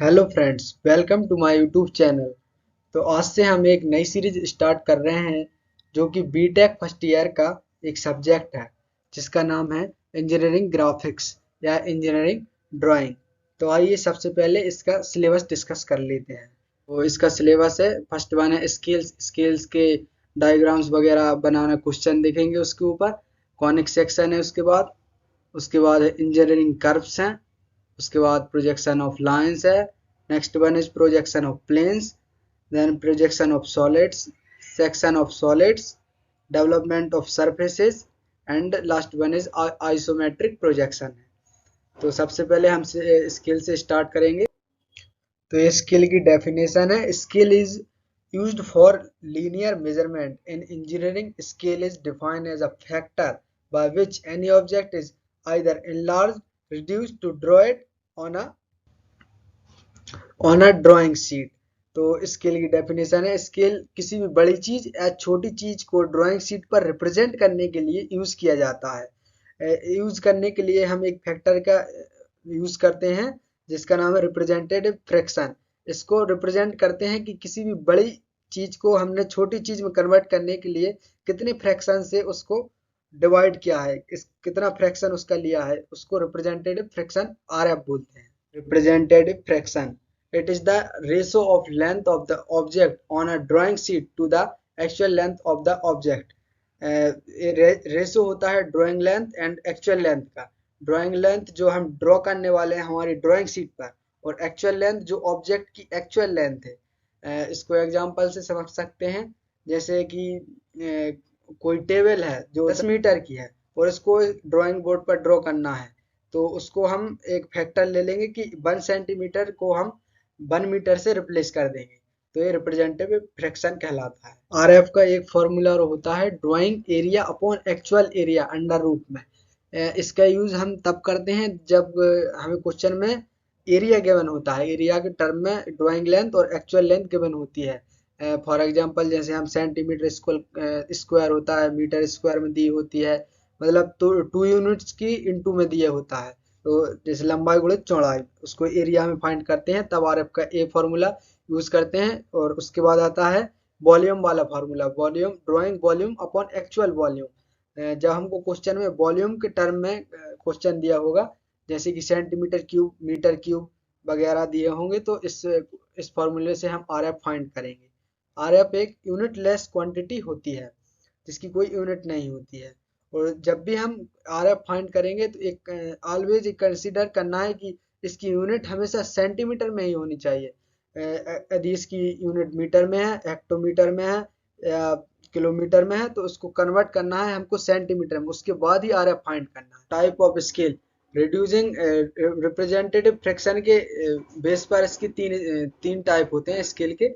Hello friends, welcome to my YouTube channel. तो आज से हम एक नई सीरीज स्टार्ट कर रहे हैं जो कि बीटेक फर्स्ट ईयर का एक सब्जेक्ट है जिसका नाम है इंजीनियरिंग ग्राफिक्स या इंजीनियरिंग ड्राइंग। तो आइए सबसे पहले इसका सिलेबस डिस्कस कर लेते हैं। तो इसका सिलेबस है, फर्स्ट वन है स्केल्स। स्केल्स के डायग्राम्स वगैरह बनाना, क्वेश्चन देखेंगे उसके ऊपर। कॉनिक सेक्शन है उसके बाद है इंजीनियरिंग कर्व्स हैं। उसके बाद प्रोजेक्शन ऑफ लाइंस है। Next one is projection of planes, then projection of solids, section of solids, development of surfaces and last one is isometric projection है। तो सबसे पहले हम स्केल से स्टार्ट करेंगे। तो ये स्केल की डेफिनेशन है, scale is used for linear measurement. In engineering, scale is defined as a factor by which any object is either enlarged, reduced to draw it on a drawing sheet. तो scale की definition है, scale किसी भी बड़ी चीज या छोटी चीज को ड्राइंग शीट पर रिप्रेजेंट करने के लिए यूज किया जाता है। यूज करने के लिए हम एक फैक्टर का यूज करते हैं जिसका नाम है रिप्रेजेंटेटिव फ्रैक्शन। इसको रिप्रेजेंट करते हैं कि किसी भी बड़ी चीज को हमने छोटी चीज में कन्वर्ट करने के लिए कितने फ्रैक्शन से उसको डिवाइड किया है, कितना फ्रैक्शन उसका लिया है, उसको रिप्रेजेंटेटिव फ्रैक्शन आरएफ बोलते हैं। Representative fraction, it is the ratio of length of the object on a drawing sheet to the actual length of the object. Ratio होता है drawing length and actual length का। Drawing length जो हम draw करने वाले हैं हमारी drawing sheet पर, और एक्चुअल लेंथ जो ऑब्जेक्ट की एक्चुअल लेंथ है। इसको एग्जांपल से समझ सकते हैं, जैसे कि कोई टेबल है जो 10 मीटर की है और इसको ड्राइंग बोर्ड पर ड्रॉ करना है, तो उसको हम एक फैक्टर ले लेंगे कि 1 सेंटीमीटर को हम 1 मीटर से रिप्लेस कर देंगे। तो ये रिप्रेजेंटेटिव फ्रैक्शन कहलाता है। आरएफ का एक फॉर्मूला होता है drawing area upon actual area under root में। इसका यूज हम तब करते हैं जब हमें क्वेश्चन में एरिया गिवन होता है, एरिया के टर्म में ड्राइंग लेंथ और एक्चुअल लेंथ गिवन होती है। फॉर एग्जांपल जैसे हम सेंटीमीटर स्क्वायर होता है मीटर स्क्वायर में दी होती है, मतलब तो 2 यूनिट्स की इनटू में दिया होता है। तो जैसे लंबाई गुणित चौड़ाई, उसको एरिया में फाइंड करते हैं, तब आरएफ का ए फॉर्मूला यूज करते हैं। और उसके बाद आता है वॉल्यूम वाला formula, volume drawing volume upon actual volume. जब हमको क्वेश्चन में वॉल्यूम के टर्म में क्वेश्चन दिया होगा, जैसे कि सेंटीमीटर क्यूब, मीटर क्यूब वगैरह दिए होंगे, तो इस फॉर्मूले से हम आरएफ फाइंड करेंगे। आरएफ एक यूनिट लेस क्वांटिटी होती है जिसकी कोई यूनिट नहीं होती है। और जब भी हम आरएफ फाइंड करेंगे तो एक ऑलवेज कंसीडर करना है कि इसकी यूनिट हमेशा सेंटीमीटर में ही होनी चाहिए। यदि इसकी यूनिट मीटर में है, हेक्टोमीटर में है या किलोमीटर में है, तो उसको कन्वर्ट करना है हमको सेंटीमीटर में, उसके बाद ही आरएफ फाइंड करना है। Type of scale, reducing representative fraction के बेस पर इसकी तीन टाइप होते हैं स्केल के।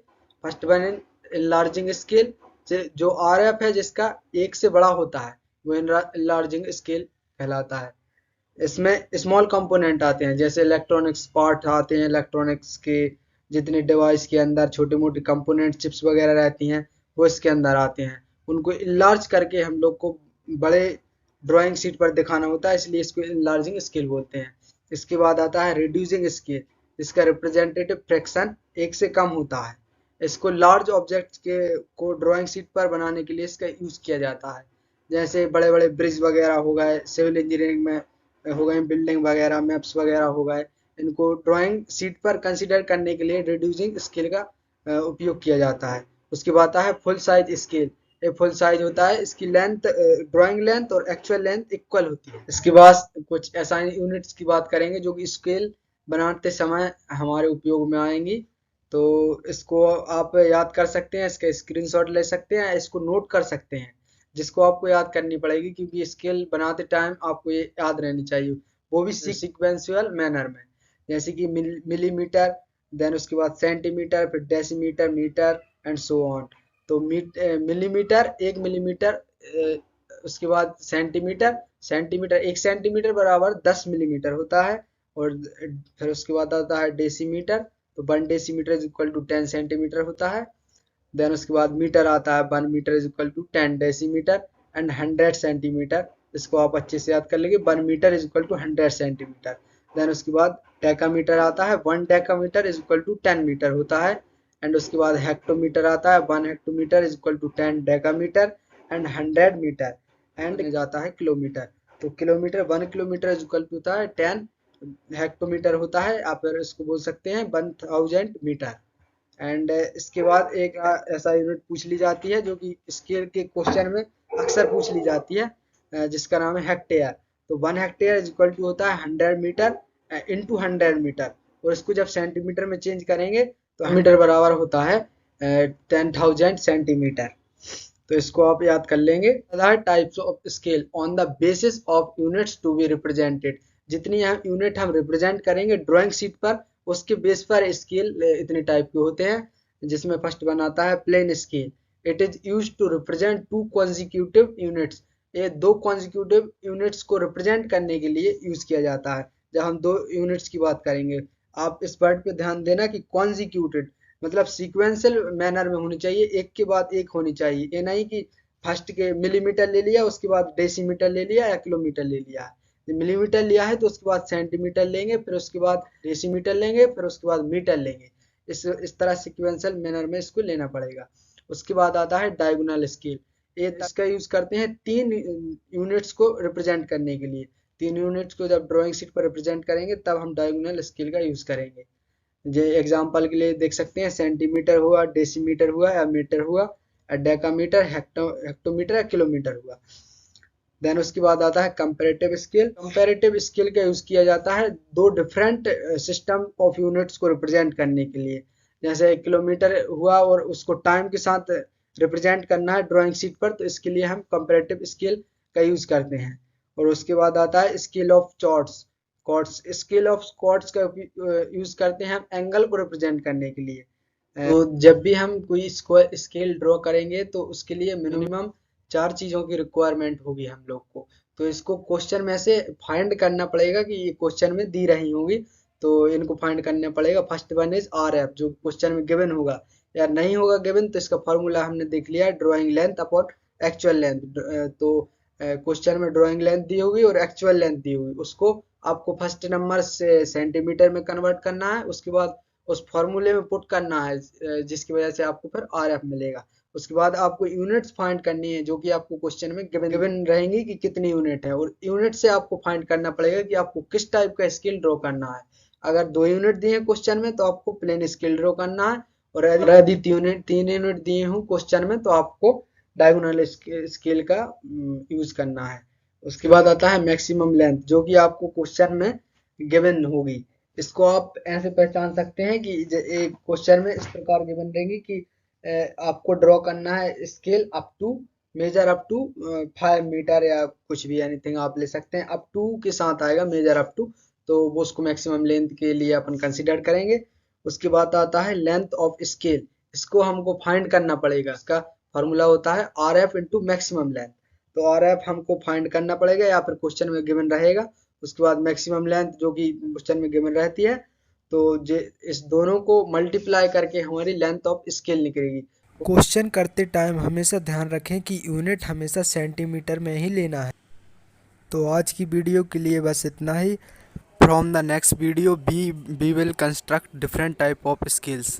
फर्स्ट वन इनलार्जिंग स्केल, जो आरएफ है जिसका 1 से बड़ा होता है वो इनलार्जिंग स्केल कहलाता है। इसमें स्मॉल कंपोनेंट आते हैं, जैसे इलेक्ट्रॉनिक्स पार्ट आते हैं, इलेक्ट्रॉनिक्स के जितने डिवाइस के अंदर छोटे मोटे कंपोनेंट चिप्स वगैरह रहती हैं वो इसके अंदर आते हैं। उनको इनलार्ज करके हम लोग को बड़े ड्राइंग शीट पर दिखाना होता है, इसलिए इसको इनलार्जिंग स्केल बोलते हैं। इसके बाद आता है रिड्यूसिंग स्केल, इसका रिप्रेजेंटेटिव फ्रैक्शन 1 से कम होता है। इसको लार्ज ऑब्जेक्ट के को ड्राइंग शीट पर बनाने के लिए इसका यूज किया जाता है। जैसे बड़े बड़े ब्रिज वगैरह हो गए, सिविल इंजीनियरिंग में हो गए, बिल्डिंग वगैरह, मैप्स वगैरह हो गए, इनको ड्राइंग शीट पर कंसीडर करने के लिए रिड्यूसिंग स्केल का उपयोग किया जाता है। उसके बाद आता है फुल साइज स्केल। ये फुल साइज होता है, इसकी लेंथ ड्राइंग लेंथ और एक्चुअल लेंथ इक्वल होती है। इसके बाद कुछ एसआई यूनिट्स की बात करेंगे जो कि स्केल बनाते समय हमारे उपयोग में आएंगी। तो इसको आप याद कर सकते हैं, इसका स्क्रीनशॉट ले सकते हैं, इसको नोट कर सकते हैं, जिसको आपको याद करनी पड़ेगी क्योंकि स्केल बनाते टाइम आपको ये याद रहनी चाहिए, वो भी सीक्वेंशियल मैनर में। जैसे कि मिलीमीटर, देन उसके बाद सेंटीमीटर, फिर decimetre, metre and so on. तो मिलीमीटर 1 मिलीमीटर, उसके बाद सेंटीमीटर, सेंटीमीटर 1 सेंटीमीटर बराबर 10 मिलीमीटर होता है। और फिर उसके बाद आता है डेसीमीटर, तो 1 decimetre is equal to 10 centimetre होता है। देन उसके बाद मीटर आता है, 1 metre is equal to 10 decimetre and 100 centimetre. इसको आप अच्छे से याद कर लेंगे, 1 metre is equal to 100 centimetre. Then उसके बाद डेकामीटर आता है, 1 decametre is equal to 10 metre होता है। एंड उसके बाद हेक्टोमीटर आता है, 1 hectometre is equal to 10 decametre and 100 metre and जाता है किलोमीटर। तो kilometre 1 kilometre is equal to होता है 10 हेक्टोमीटर होता है, आप इसको बोल सकते हैं 1000 मीटर। एंड इसके बाद एक ऐसा यूनिट पूछ ली जाती है जो कि स्केल के क्वेश्चन में अक्सर पूछ ली जाती है, जिसका नाम है हेक्टेयर। तो 1 हेक्टेयर इज इक्वल टू होता है 100 मीटर इंटू 100 मीटर, और इसको जब सेंटीमीटर में चेंज करेंगे तो मीटर बराबर होता है 10,000 सेंटीमीटर। तो इसको आप याद कर लेंगे। Types of scale on the basis of units to be represented, जितनी यूनिट हम रिप्रेजेंट करेंगे ड्राइंग शीट पर उसके बेस पर स्केल इतने टाइप के होते हैं, जिसमें फर्स्ट बनाता है plain scale. It is used to represent 2 consecutive units, ये 2 कॉन्जिक्यूटिव यूनिट्स को रिप्रेजेंट करने के लिए यूज किया जाता है। जब हम 2 यूनिट्स की बात करेंगे, आप इस वर्ड पे ध्यान देना कि कॉन्जिक्यूटेड मतलब सीक्वेंशियल मैनर में होनी चाहिए, एक के बाद एक होनी चाहिए। ये नहीं कि फर्स्ट के मिलीमीटर ले लिया, उसके बाद डेसीमीटर ले लिया या किलोमीटर ले लिया। मिलीमीटर लिया है तो उसके बाद सेंटीमीटर लेंगे, फिर उसके बाद डेसीमीटर लेंगे, फिर उसके बाद मीटर लेंगे। इस तरह सीक्वेंशियल मैनर में इसको लेना पड़ेगा। उसके बाद आता है डायगोनल स्केल। ये इसका यूज करते हैं 3 यूनिट्स को रिप्रेजेंट करने के लिए। 3 यूनिट्स को जब ड्राइंग शीट पर रिप्रेजेंट करेंगे तब हम डायगोनल स्केल का यूज करेंगे। जो एग्जांपल के लिए देख सकते हैं, सेंटीमीटर हुआ, डेसीमीटर हुआ या मीटर हुआ, डेकामीटर, हेक्टोमीटर या किलोमीटर हुआ। देन उसके बाद आता है कंपैरेटिव स्केल। कंपैरेटिव स्केल का यूज किया जाता है 2 डिफरेंट सिस्टम ऑफ यूनिट्स को रिप्रेजेंट करने के लिए। जैसे किलोमीटर हुआ और उसको टाइम के साथ रिप्रेजेंट करना है ड्राइंग शीट पर, तो इसके लिए हम कंपैरेटिव स्केल का यूज करते हैं। और उसके बाद आता है scale of chords. Scale of chords का यूज करते हैं हम एंगल को रिप्रेजेंट करने के लिए। तो जब भी हम कोई स्केल ड्रॉ करेंगे तो उसके लिए मिनिमम 4 चीजों की रिक्वायरमेंट होगी हम लोग को। तो इसको क्वेश्चन में से फाइंड करना पड़ेगा कि ये क्वेश्चन में दी रही होंगी, तो इनको फाइंड करना पड़ेगा। फर्स्ट वन इज RF, जो क्वेश्चन में गिवन होगा, या नहीं होगा गिवन तो इसका फॉर्मूला हमने देख लिया है, drawing length upon actual length. तो क्वेश्चन में ड्राइंग लेंथ दी होगी और एक्चुअल लेंथ दी होगी, उसको आपको फर्स्ट नंबर से सेंटीमीटर में कन्वर्ट करना है, उसके बाद उस फॉर्मूले में पुट करना है, जिसकी वजह से आपको फिर RF मिलेगा। उसके बाद आपको यूनिट्स फाइंड करनी है, जो कि आपको क्वेश्चन में गिवन रहेंगी कि कितनी यूनिट है, और यूनिट से आपको फाइंड करना पड़ेगा कि आपको किस टाइप का स्केल ड्रॉ करना है। अगर 2 यूनिट दिए हैं क्वेश्चन में तो आपको प्लेन स्केल ड्रॉ करना है, और यदि 3 यूनिट दिए हों क्वेश्चन में तो आपको डायगोनल स्केल का यूज करना है। उसके बाद आता है मैक्सिमम लेंथ, जो कि आपको क्वेश्चन में गिवन होगी। इसको आप ऐसे पहचान सकते हैं कि एक क्वेश्चन में इस प्रकार गिवन रहेंगी कि आपको ड्रॉ करना है scale up to measure up to 5 metre या कुछ भी, एनीथिंग आप ले सकते हैं। अप टू के साथ आएगा मेजर अप टू, तो वो उसको मैक्सिमम लेंथ के लिए अपन कंसिडर करेंगे। उसके बाद आता है लेंथ ऑफ स्केल। इसको हमको फाइंड करना पड़ेगा, इसका फॉर्मूला होता है RF इंटू मैक्सिमम लेंथ। तो RF हमको फाइंड करना पड़ेगा या फिर क्वेश्चन में गिवन रहेगा। उसके बाद मैक्सिमम लेंथ जो कि क्वेश्चन में गिवन रहती है, तो इस दोनों को मल्टीप्लाई करके हमारी लेंथ ऑफ स्केल निकलेगी। क्वेश्चन करते टाइम हमेशा ध्यान रखें कि यूनिट हमेशा सेंटीमीटर में ही लेना है। तो आज की वीडियो के लिए बस इतना ही। From the next video we will construct different type of scales.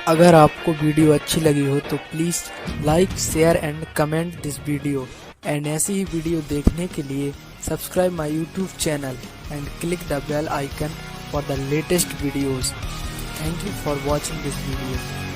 अगर आपको वीडियो अच्छी लगी हो तो please like, share and comment this video. And ऐसी ही वीडियो देखने के लिए subscribe my YouTube channel and click the bell icon for the latest videos. Thank you for watching this video.